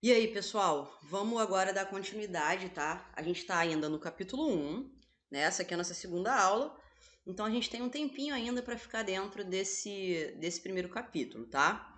E aí, pessoal, vamos agora dar continuidade, tá? A gente tá ainda no capítulo 1, né? Essa aqui é a nossa segunda aula, então a gente tem um tempinho ainda para ficar dentro desse primeiro capítulo, tá?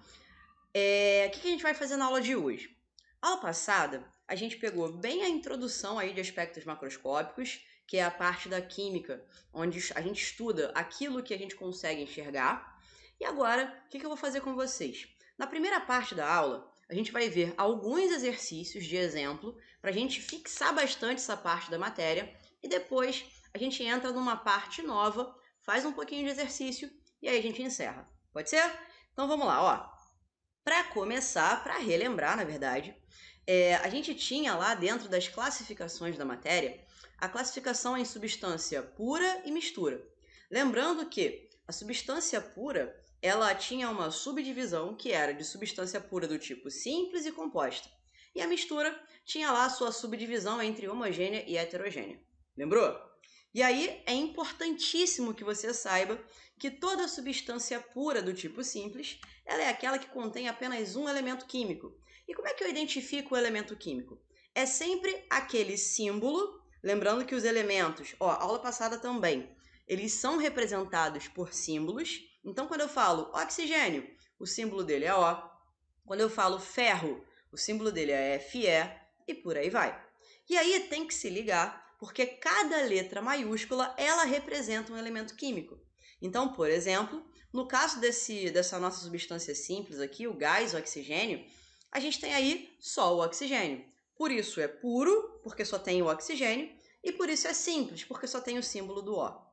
O que a gente vai fazer na aula de hoje? Aula passada, a gente pegou bem a introdução aí de aspectos macroscópicos, que é a parte da química, onde a gente estuda aquilo que a gente consegue enxergar. E agora, o que eu vou fazer com vocês? Na primeira parte da aula, a gente vai ver alguns exercícios de exemplo para a gente fixar bastante essa parte da matéria e depois a gente entra numa parte nova, faz um pouquinho de exercício e aí a gente encerra. Pode ser? Então vamos lá, ó. Para começar, para relembrar, na verdade, a gente tinha lá dentro das classificações da matéria a classificação em substância pura e mistura. Lembrando que a substância pura ela tinha uma subdivisão que era de substância pura do tipo simples e composta. E a mistura tinha lá a sua subdivisão entre homogênea e heterogênea. Lembrou? E aí é importantíssimo que você saiba que toda substância pura do tipo simples, ela é aquela que contém apenas um elemento químico. E como é que eu identifico o elemento químico? É sempre aquele símbolo, lembrando que os elementos, aula passada também, eles são representados por símbolos. Então, quando eu falo oxigênio, o símbolo dele é O. Quando eu falo ferro, o símbolo dele é Fe e por aí vai. E aí tem que se ligar, porque cada letra maiúscula, ela representa um elemento químico. Então, por exemplo, no caso dessa nossa substância simples aqui, o gás, o oxigênio, a gente tem aí só o oxigênio. Por isso é puro, porque só tem o oxigênio, e por isso é simples, porque só tem o símbolo do O.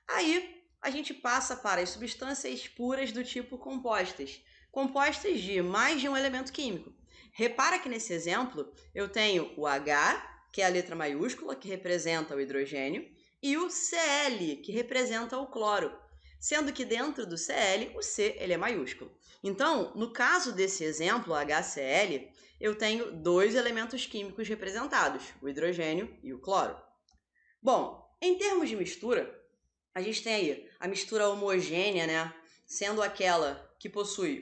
Aí a gente passa para as substâncias puras do tipo compostas, compostas de mais de um elemento químico. Repara que nesse exemplo eu tenho o H, que é a letra maiúscula, que representa o hidrogênio, e o Cl, que representa o cloro, sendo que dentro do Cl, o C ele é maiúsculo. Então, no caso desse exemplo, HCl, eu tenho dois elementos químicos representados, o hidrogênio e o cloro. Bom, em termos de mistura, a gente tem aí a mistura homogênea, né? Sendo aquela que possui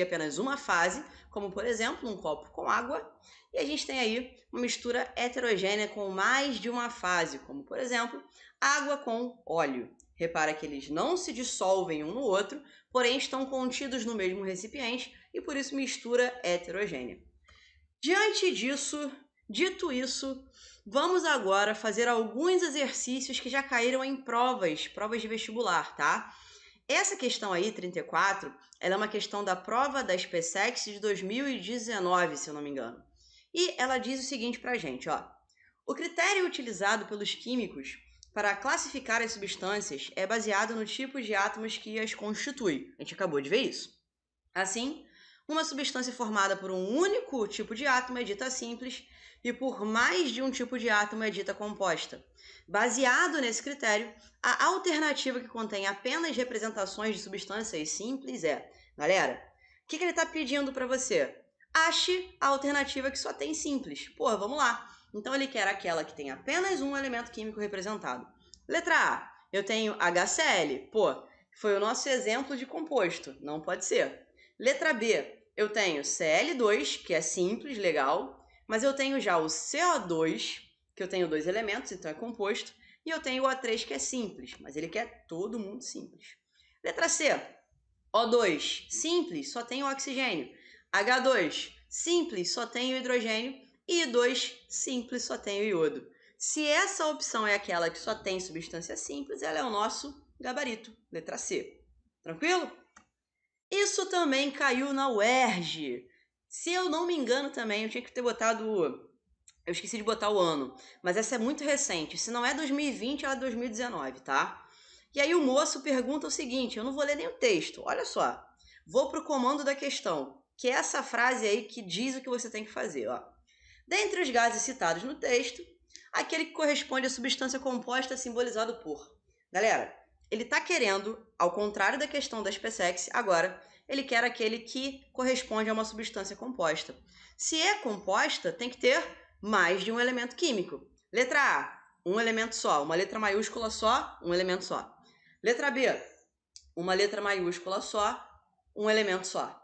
apenas uma fase, como por exemplo um copo com água, e a gente tem aí uma mistura heterogênea com mais de uma fase, como por exemplo água com óleo. Repara que eles não se dissolvem um no outro, porém estão contidos no mesmo recipiente e por isso mistura heterogênea. Diante disso, dito isso, vamos agora fazer alguns exercícios que já caíram em provas de vestibular, tá? Essa questão aí, 34, ela é uma questão da prova da SpaceX de 2019, se eu não me engano. E ela diz o seguinte pra gente, ó. O critério utilizado pelos químicos para classificar as substâncias é baseado no tipo de átomos que as constitui. A gente acabou de ver isso. Assim, uma substância formada por um único tipo de átomo é dita simples e por mais de um tipo de átomo é dita composta. Baseado nesse critério, a alternativa que contém apenas representações de substâncias simples é... Galera, o que ele está pedindo para você? Ache a alternativa que só tem simples. Pô, vamos lá. Então ele quer aquela que tem apenas um elemento químico representado. Letra A, eu tenho HCl. Pô, foi o nosso exemplo de composto. Não pode ser. Letra B, eu tenho Cl2, que é simples, legal, mas eu tenho já o CO2, que eu tenho dois elementos, então é composto, e eu tenho o O3, que é simples, mas ele quer todo mundo simples. Letra C, O2, simples, só tem o oxigênio. H2, simples, só tem o hidrogênio. E I2, simples, só tem o iodo. Se essa opção é aquela que só tem substância simples, ela é o nosso gabarito, letra C. Tranquilo? Isso também caiu na UERJ. Se eu não me engano também, eu tinha que ter botado... Eu esqueci de botar o ano, mas essa é muito recente. Se não é 2020, ela é 2019, tá? E aí o moço pergunta o seguinte, eu não vou ler nem o texto, olha só. Vou pro comando da questão, que é essa frase aí que diz o que você tem que fazer, ó. Dentre os gases citados no texto, aquele que corresponde à substância composta simbolizado por... Galera, ele está querendo, ao contrário da questão da SpaceX, agora, ele quer aquele que corresponde a uma substância composta. Se é composta, tem que ter mais de um elemento químico. Letra A, um elemento só. Uma letra maiúscula só, um elemento só. Letra B, uma letra maiúscula só, um elemento só.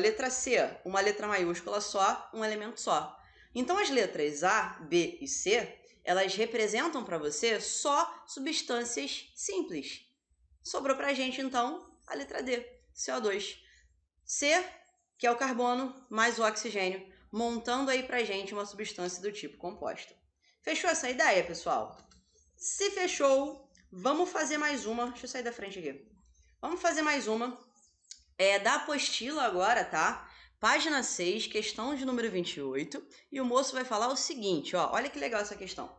Letra C, uma letra maiúscula só, um elemento só. Então, as letras A, B e C, elas representam para você só substâncias simples. Sobrou para a gente, então, a letra D, CO2. C, que é o carbono, mais o oxigênio, montando aí para a gente uma substância do tipo composta. Fechou essa ideia, pessoal? Se fechou, vamos fazer mais uma. Deixa eu sair da frente aqui. Vamos fazer mais uma. Da apostila agora, tá? Página 6, questão de número 28. E o moço vai falar o seguinte, ó. Olha que legal essa questão.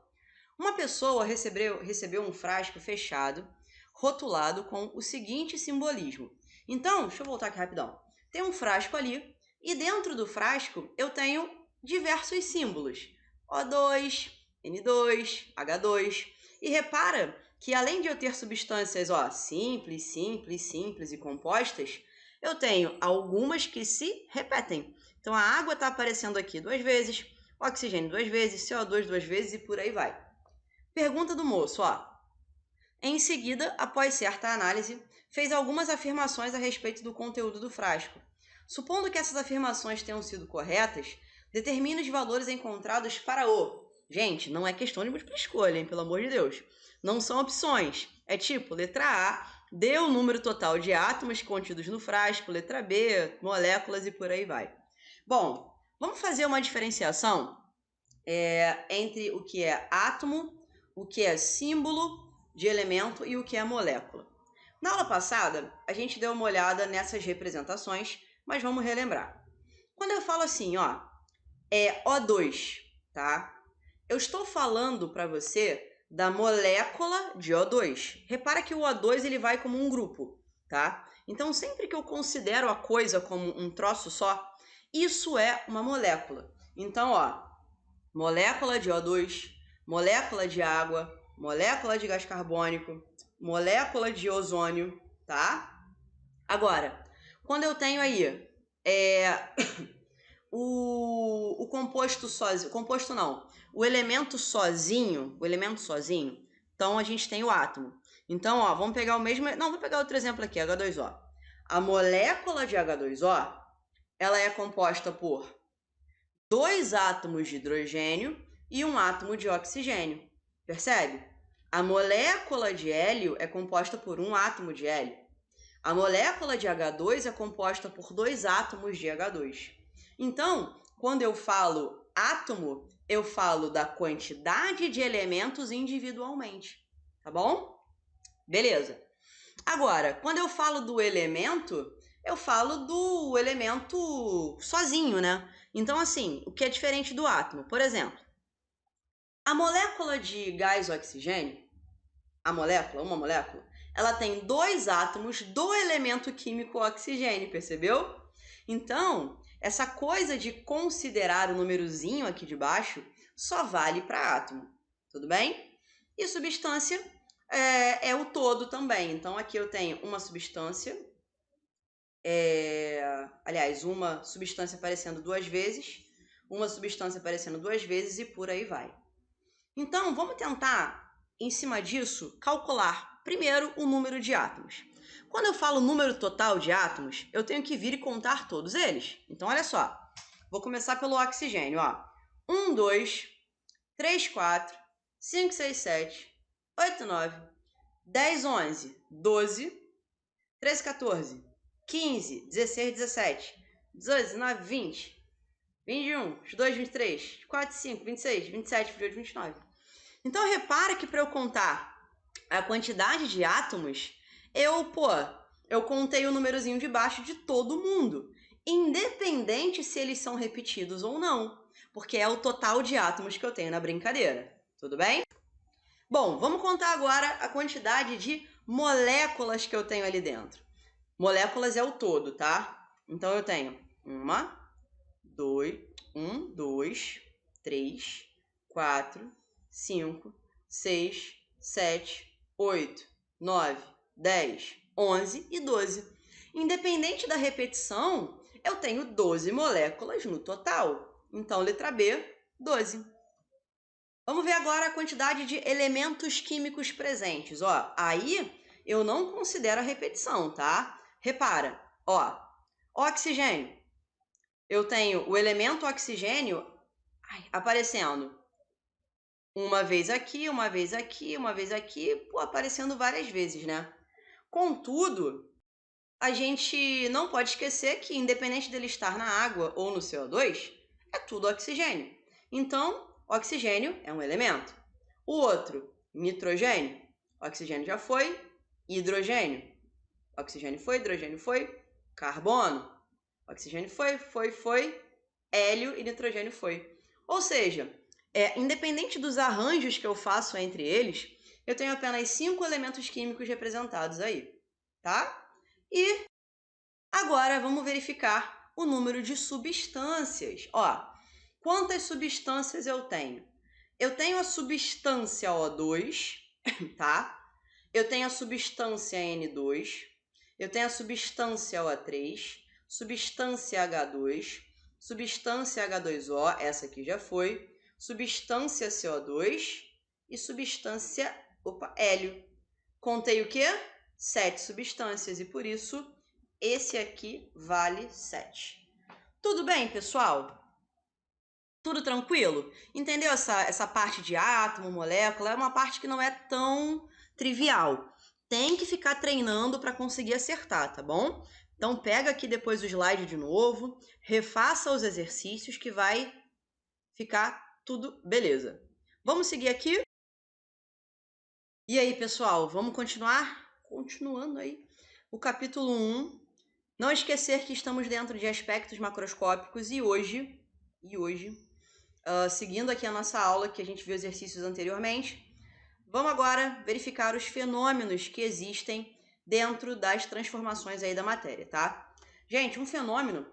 Uma pessoa recebeu um frasco fechado, rotulado com o seguinte simbolismo. Então, deixa eu voltar aqui rapidão. Tem um frasco ali e dentro do frasco eu tenho diversos símbolos. O2, N2, H2. E repara que além de eu ter substâncias simples e compostas, eu tenho algumas que se repetem. Então a água está aparecendo aqui 2 vezes, oxigênio 2 vezes, CO2 2 vezes e por aí vai. Pergunta do moço, ó. Em seguida, após certa análise, fez algumas afirmações a respeito do conteúdo do frasco. Supondo que essas afirmações tenham sido corretas, determine os valores encontrados para o... Gente, não é questão de múltipla escolha, hein? Pelo amor de Deus. Não são opções. É tipo, letra A, dê o número total de átomos contidos no frasco, letra B, moléculas e por aí vai. Bom, vamos fazer uma diferenciação entre o que é átomo, o que é símbolo de elemento e o que é molécula. Na aula passada, a gente deu uma olhada nessas representações, mas vamos relembrar. Quando eu falo assim, ó, é O2, tá? Eu estou falando para você da molécula de O2. Repara que o O2 ele vai como um grupo, tá? Então, sempre que eu considero a coisa como um troço só, isso é uma molécula. Então, ó, molécula de O2, molécula de água, molécula de gás carbônico, molécula de ozônio, tá? Agora, quando eu tenho aí o composto sozinho, composto não, o elemento sozinho, então a gente tem o átomo. Então, ó, vamos pegar o mesmo, não, vamos pegar outro exemplo aqui, H2O. A molécula de H2O, ela é composta por 2 átomos de hidrogênio e um átomo de oxigênio. Percebe? A molécula de hélio é composta por um átomo de hélio. A molécula de H2 é composta por 2 átomos de H2. Então, quando eu falo átomo, eu falo da quantidade de elementos individualmente, tá bom? Beleza. Agora, quando eu falo do elemento, eu falo do elemento sozinho, né? Então, assim, o que é diferente do átomo? Por exemplo, a molécula de gás oxigênio, uma molécula, ela tem 2 átomos do elemento químico oxigênio, percebeu? Então, essa coisa de considerar o númerozinho aqui de baixo só vale para átomo, tudo bem? E substância é o todo também. Então, aqui eu tenho uma substância, uma substância aparecendo 2 vezes, uma substância aparecendo 2 vezes e por aí vai. Então, vamos tentar, em cima disso, calcular primeiro o número de átomos. Quando eu falo número total de átomos, eu tenho que vir e contar todos eles. Então, olha só. Vou começar pelo oxigênio, ó. 1, 2, 3, 4, 5, 6, 7, 8, 9, 10, 11, 12, 13, 14, 15, 16, 17, 18, 19, 20, 21, 22, 23, 24, 25, 26, 27, 28, 29. Então, repara que para eu contar a quantidade de átomos, eu contei o númerozinho de baixo de todo mundo, independente se eles são repetidos ou não, porque é o total de átomos que eu tenho na brincadeira, tudo bem? Bom, vamos contar agora a quantidade de moléculas que eu tenho ali dentro. Moléculas é o todo, tá? Então, eu tenho 1, 2, 3, 4, 5, 6, 7, 8, 9, 10, 11 e 12. Independente da repetição, eu tenho 12 moléculas no total. Então, letra B, 12. Vamos ver agora a quantidade de elementos químicos presentes. Ó, aí eu não considero a repetição, tá? Repara, ó, Oxigênio. Eu tenho o elemento oxigênio aparecendo uma vez aqui, uma vez aqui, uma vez aqui, aparecendo várias vezes, né? Contudo, a gente não pode esquecer que, independente dele estar na água ou no CO2, é tudo oxigênio. Então, oxigênio é um elemento. O outro, nitrogênio. Oxigênio já foi. Hidrogênio. Oxigênio foi, hidrogênio foi. Carbono. Oxigênio foi. Hélio e nitrogênio foi. Ou seja, independente dos arranjos que eu faço entre eles, eu tenho apenas 5 elementos químicos representados aí, tá? E agora vamos verificar o número de substâncias. Ó, quantas substâncias eu tenho? Eu tenho a substância O2, tá? Eu tenho a substância N2, eu tenho a substância OH3, substância H2, substância H2O, essa aqui já foi, substância CO2 e substância hélio. Contei o quê? 7 substâncias e por isso esse aqui vale 7. Tudo bem, pessoal? Tudo tranquilo? Entendeu essa parte de átomo, molécula? É uma parte que não é tão trivial. Tem que ficar treinando para conseguir acertar, tá bom? Então pega aqui depois o slide de novo, refaça os exercícios que vai ficar tudo beleza. Vamos seguir aqui? E aí, pessoal, vamos continuar? Continuando aí o capítulo 1. Não esquecer que estamos dentro de aspectos macroscópicos e hoje, seguindo aqui a nossa aula que a gente viu exercícios anteriormente, vamos agora verificar os fenômenos que existem dentro das transformações aí da matéria, tá? Gente, um fenômeno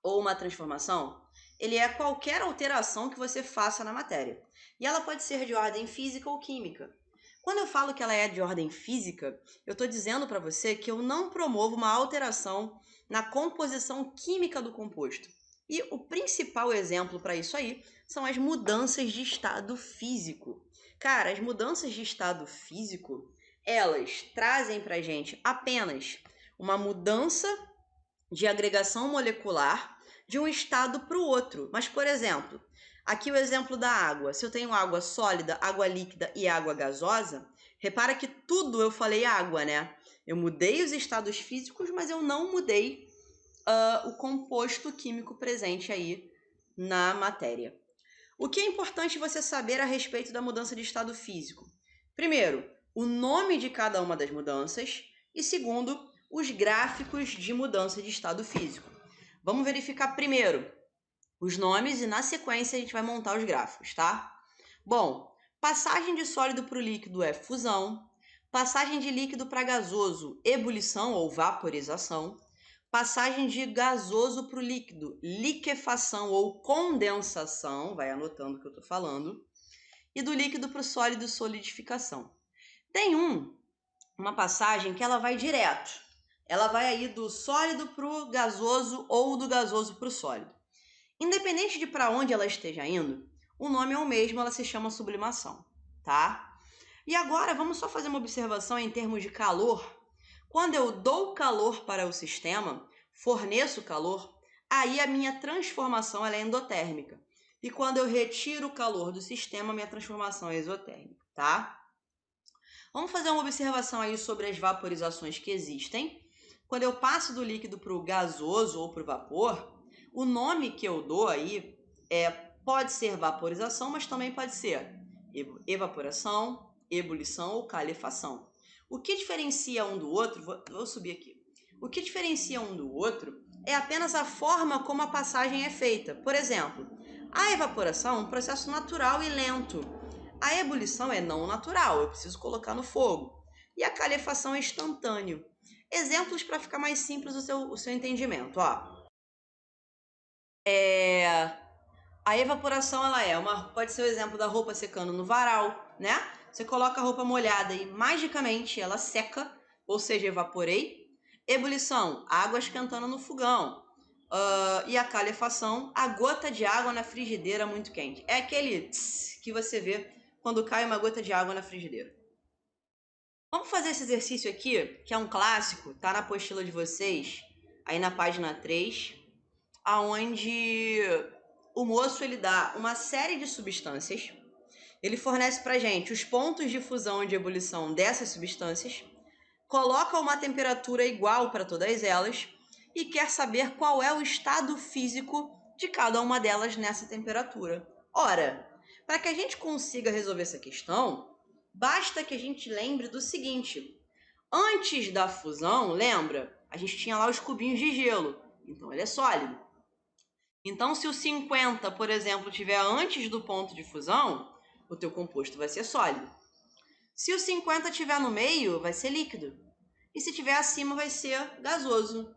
ou uma transformação, ele é qualquer alteração que você faça na matéria. E ela pode ser de ordem física ou química. Quando eu falo que ela é de ordem física, eu estou dizendo para você que eu não promovo uma alteração na composição química do composto. E o principal exemplo para isso aí são as mudanças de estado físico. Cara, as mudanças de estado físico, elas trazem para a gente apenas uma mudança de agregação molecular de um estado para o outro. Mas, por exemplo, aqui o exemplo da água. Se eu tenho água sólida, água líquida e água gasosa, repara que tudo eu falei água, né? Eu mudei os estados físicos, mas eu não mudei o composto químico presente aí na matéria. O que é importante você saber a respeito da mudança de estado físico? Primeiro, o nome de cada uma das mudanças e segundo, os gráficos de mudança de estado físico. Vamos verificar primeiro os nomes e na sequência a gente vai montar os gráficos, tá? Bom, passagem de sólido para o líquido é fusão, passagem de líquido para gasoso, ebulição ou vaporização, passagem de gasoso para o líquido, liquefação ou condensação, vai anotando o que eu estou falando, e do líquido para o sólido, solidificação. Tem uma passagem que ela vai direto, ela vai aí do sólido para o gasoso ou do gasoso para o sólido. Independente de para onde ela esteja indo, o nome é o mesmo, ela se chama sublimação, tá? E agora vamos só fazer uma observação em termos de calor. Quando eu dou calor para o sistema, forneço calor, aí a minha transformação ela é endotérmica. E quando eu retiro o calor do sistema, minha transformação é exotérmica, tá? Vamos fazer uma observação aí sobre as vaporizações que existem. Quando eu passo do líquido para o gasoso ou para o vapor, o nome que eu dou aí pode ser vaporização, mas também pode ser evaporação, ebulição ou calefação. O que diferencia um do outro, vou subir aqui. O que diferencia um do outro é apenas a forma como a passagem é feita. Por exemplo, a evaporação é um processo natural e lento. A ebulição é não natural, eu preciso colocar no fogo. E a calefação é instantâneo. Exemplos para ficar mais simples o seu entendimento. Ó. A evaporação pode ser o exemplo da roupa secando no varal, né? Você coloca a roupa molhada e magicamente ela seca, ou seja, evaporei. Ebulição, água esquentando no fogão. E a calefação, a gota de água na frigideira muito quente. É aquele tss que você vê quando cai uma gota de água na frigideira. Vamos fazer esse exercício aqui, que é um clássico, tá na apostila de vocês. aí na página 3, aonde o moço ele dá uma série de substâncias, ele fornece pra gente os pontos de fusão e de ebulição dessas substâncias, coloca uma temperatura igual para todas elas e quer saber qual é o estado físico de cada uma delas nessa temperatura. Ora, para que a gente consiga resolver essa questão, basta que a gente lembre do seguinte: antes da fusão, lembra? A gente tinha lá os cubinhos de gelo, então ele é sólido. Então, se o 50, por exemplo, estiver antes do ponto de fusão, o teu composto vai ser sólido. Se o 50 estiver no meio, vai ser líquido. E se estiver acima, vai ser gasoso.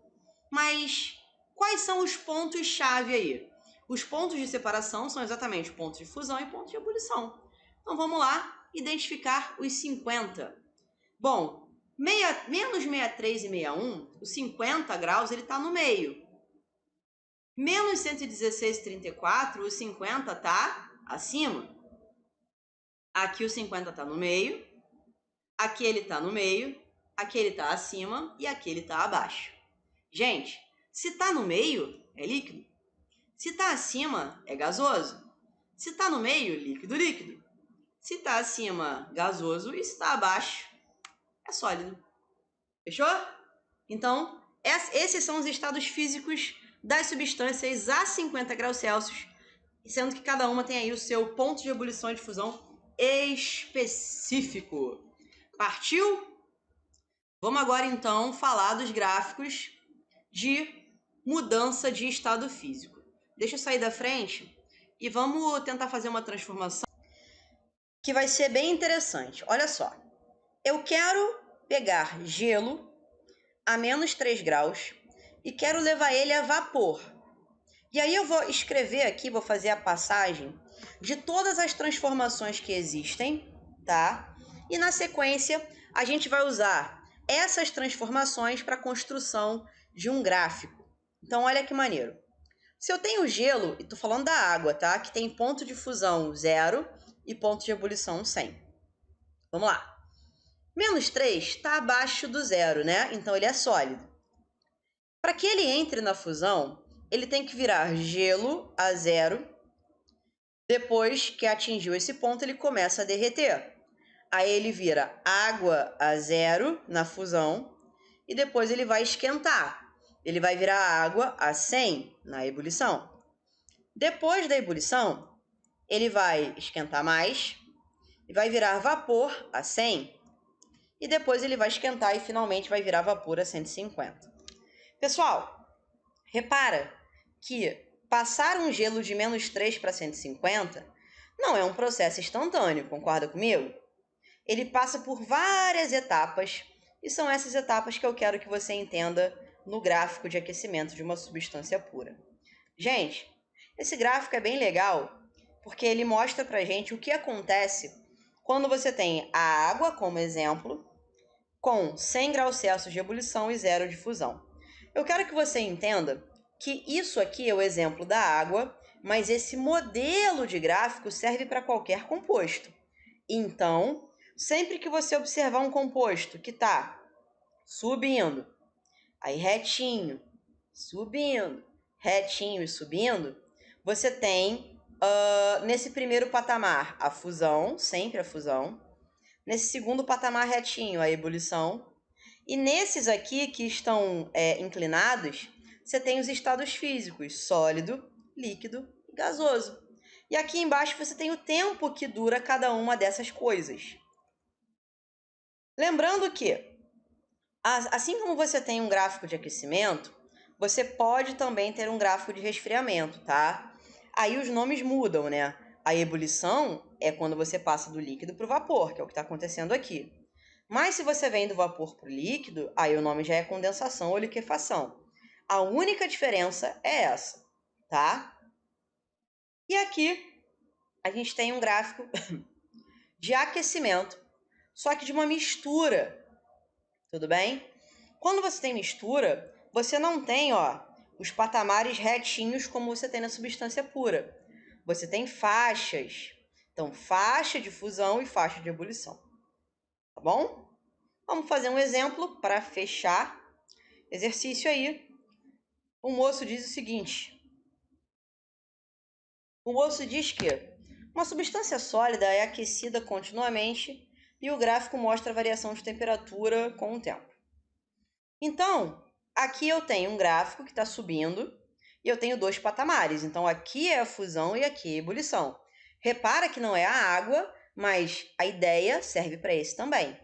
Mas quais são os pontos-chave aí? Os pontos de separação são exatamente o ponto de fusão e o ponto de ebulição. Então vamos lá identificar os 50. Bom, menos 63 e 61, os 50 graus, ele está no meio. Menos 116 e 34, o 50 está acima. Aqui o 50 está no meio, aqui ele está no meio, aqui ele está acima e aqui ele está abaixo. Gente, se está no meio, é líquido. Se está acima, é gasoso. Se está no meio, líquido, líquido. Se está acima, gasoso. E se está abaixo, é sólido. Fechou? Então, esses são os estados físicos das substâncias a 50 graus Celsius, sendo que cada uma tem aí o seu ponto de ebulição e de fusão específico. Partiu? Vamos agora, então, falar dos gráficos de mudança de estado físico. Deixa eu sair da frente e vamos tentar fazer uma transformação que vai ser bem interessante. Olha só, eu quero pegar gelo a menos 3 graus e quero levar ele a vapor. E aí eu vou escrever aqui, vou fazer a passagem de todas as transformações que existem, tá? E na sequência a gente vai usar essas transformações para a construção de um gráfico. Então olha que maneiro. Se eu tenho gelo, e tô falando da água, tá? Que tem ponto de fusão 0 e ponto de ebulição 100. Vamos lá. Menos 3 está abaixo do zero, né? Então ele é sólido. Para que ele entre na fusão, ele tem que virar gelo a 0. Depois que atingiu esse ponto, ele começa a derreter. Aí ele vira água a 0 na fusão e depois ele vai esquentar. Ele vai virar água a 100 na ebulição. Depois da ebulição, ele vai esquentar mais e vai virar vapor a 100. E depois ele vai esquentar e finalmente vai virar vapor a 150. Pessoal, repara que passar um gelo de menos 3 para 150 não é um processo instantâneo, concorda comigo? Ele passa por várias etapas e são essas etapas que eu quero que você entenda no gráfico de aquecimento de uma substância pura. Gente, esse gráfico é bem legal porque ele mostra pra gente o que acontece quando você tem a água, como exemplo, com 100 graus Celsius de ebulição e 0 de fusão. Eu quero que você entenda que isso aqui é o exemplo da água, mas esse modelo de gráfico serve para qualquer composto. Então, sempre que você observar um composto que está subindo, aí retinho, subindo, retinho e subindo, você tem, nesse primeiro patamar, a fusão, sempre a fusão. Nesse segundo patamar retinho, a ebulição. E nesses aqui que estão inclinados, você tem os estados físicos, sólido, líquido e gasoso. E aqui embaixo você tem o tempo que dura cada uma dessas coisas. Lembrando que, assim como você tem um gráfico de aquecimento, você pode também ter um gráfico de resfriamento, tá? Aí os nomes mudam, né? A ebulição é quando você passa do líquido para o vapor, que é o que está acontecendo aqui. Mas se você vem do vapor para o líquido, aí o nome já é condensação ou liquefação. A única diferença é essa, tá? E aqui a gente tem um gráfico de aquecimento, só que de uma mistura, tudo bem? Quando você tem mistura, você não tem, os patamares retinhos como você tem na substância pura. Você tem faixas. Então, faixa de fusão e faixa de ebulição. Tá bom? Vamos fazer um exemplo para fechar. Exercício aí. o moço diz o seguinte. O moço diz que uma substância sólida é aquecida continuamente e o gráfico mostra a variação de temperatura com o tempo. Então, aqui eu tenho um gráfico que está subindo e eu tenho dois patamares. Então, aqui é a fusão e aqui é a ebulição. Repara que não é a água, mas a ideia serve para esse também.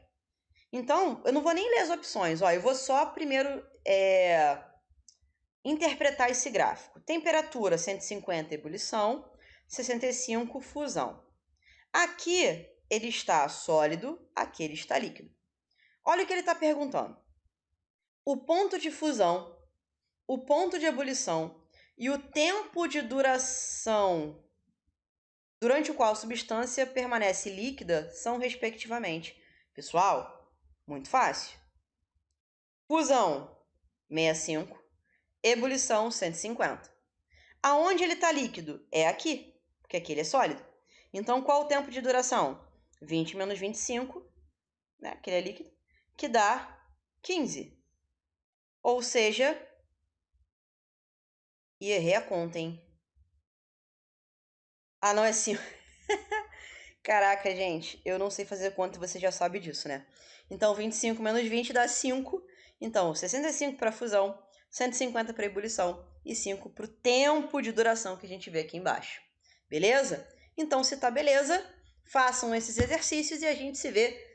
Então, eu não vou nem ler as opções. Ó, eu vou só primeiro interpretar esse gráfico. Temperatura 150, ebulição, 65, fusão. Aqui ele está sólido, aqui ele está líquido. Olha o que ele está perguntando. O ponto de fusão, o ponto de ebulição e o tempo de duração durante o qual a substância permanece líquida são, respectivamente. Pessoal, muito fácil. Fusão, 65. Ebulição, 150. Aonde ele está líquido? É aqui, porque aqui ele é sólido. Então, qual o tempo de duração? 20 menos 25, né, que ele é líquido, que dá 15. Ou seja, e errei a conta, hein? Ah, não é 5. Caraca, gente, eu não sei fazer conta, você já sabe disso, né? Então, 25 menos 20 dá 5. Então, 65 para fusão, 150 para ebulição e 5 para o tempo de duração que a gente vê aqui embaixo. Beleza? Então, se tá beleza, façam esses exercícios e a gente se vê